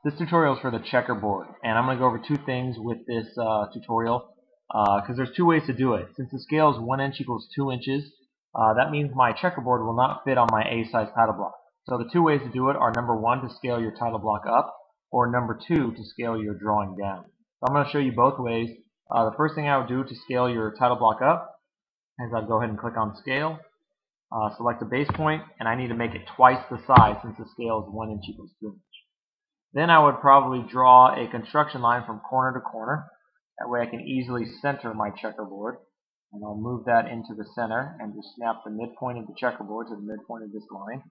This tutorial is for the checkerboard, and I'm going to go over two things with this tutorial because there's two ways to do it. Since the scale is 1 inch equals 2 inches, that means my checkerboard will not fit on my A-size title block. So the two ways to do it are number 1 to scale your title block up, or number 2 to scale your drawing down. So I'm going to show you both ways. The first thing I would do to scale your title block up is I'd go ahead and click on scale, select the base point, and I need to make it twice the size since the scale is 1 inch equals 2 inches. Then I would probably draw a construction line from corner to corner. That way I can easily center my checkerboard. And I'll move that into the center and just snap the midpoint of the checkerboard to the midpoint of this line.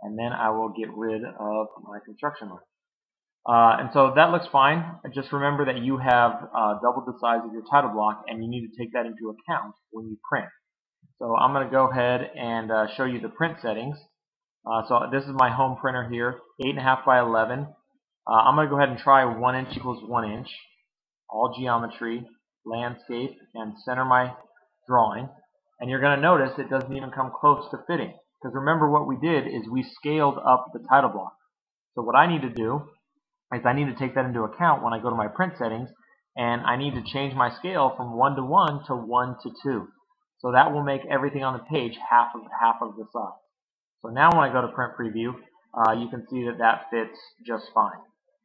And then I will get rid of my construction line. And so that looks fine. Just remember that you have doubled the size of your title block, and you need to take that into account when you print. So I'm going to go ahead and show you the print settings. So this is my home printer here, 8.5 by 11. I'm going to go ahead and try 1 inch equals 1 inch, all geometry, landscape, and center my drawing. And you're going to notice it doesn't even come close to fitting. Because remember what we did is we scaled up the title block. So what I need to do is I need to take that into account when I go to my print settings, and I need to change my scale from 1 to 1 to 1 to 2. So that will make everything on the page half of the size. So now when I go to print preview, you can see that that fits just fine.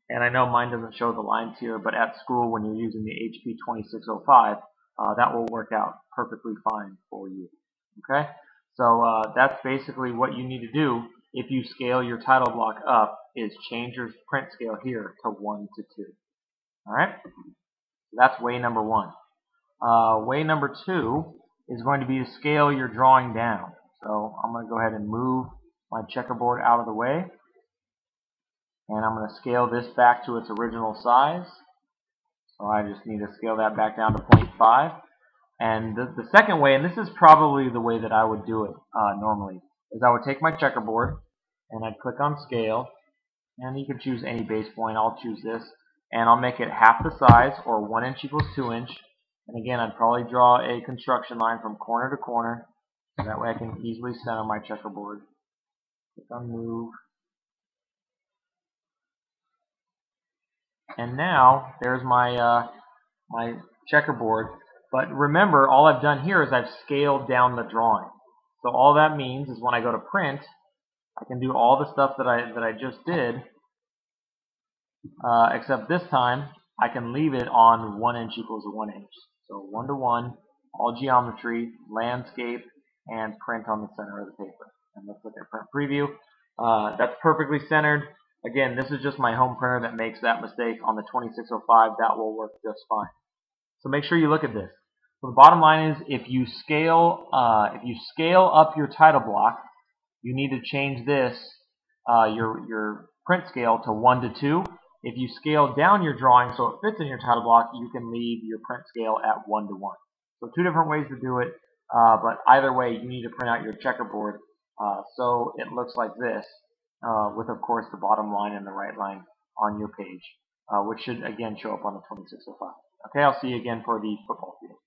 And I know mine doesn't show the lines here, but at school when you're using the HP 2605, that will work out perfectly fine for you. Okay? So that's basically what you need to do if you scale your title block up, is change your print scale here to 1 to 2. Alright? So that's way number 1. Way number 2 is going to be to scale your drawing down. So I'm going to go ahead and move my checkerboard out of the way. And I'm going to scale this back to its original size. So I just need to scale that back down to 0.5. And the second way, and this is probably the way that I would do it normally, is I would take my checkerboard and I'd click on scale. And you can choose any base point. I'll choose this. And I'll make it half the size, or 1 inch equals 2 inch. And again, I'd probably draw a construction line from corner to corner. So that way I can easily center my checkerboard. Click on move. And now there's my my checkerboard. But remember, all I've done here is I've scaled down the drawing. So all that means is when I go to print, I can do all the stuff that I just did, except this time I can leave it on 1 inch equals 1 inch. So 1 to 1, all geometry, landscape, and print on the center of the paper. And let's look at print preview. That's perfectly centered. Again, this is just my home printer that makes that mistake. On the 2605, that will work just fine. So make sure you look at this. So the bottom line is, if you scale up your title block, you need to change this your print scale to 1 to 2. If you scale down your drawing so it fits in your title block, you can leave your print scale at 1 to 1. So two different ways to do it, but either way, you need to print out your checkerboard so it looks like this. With, of course, the bottom line and the right line on your page, which should, again, show up on the 2605. Okay, I'll see you again for the football field.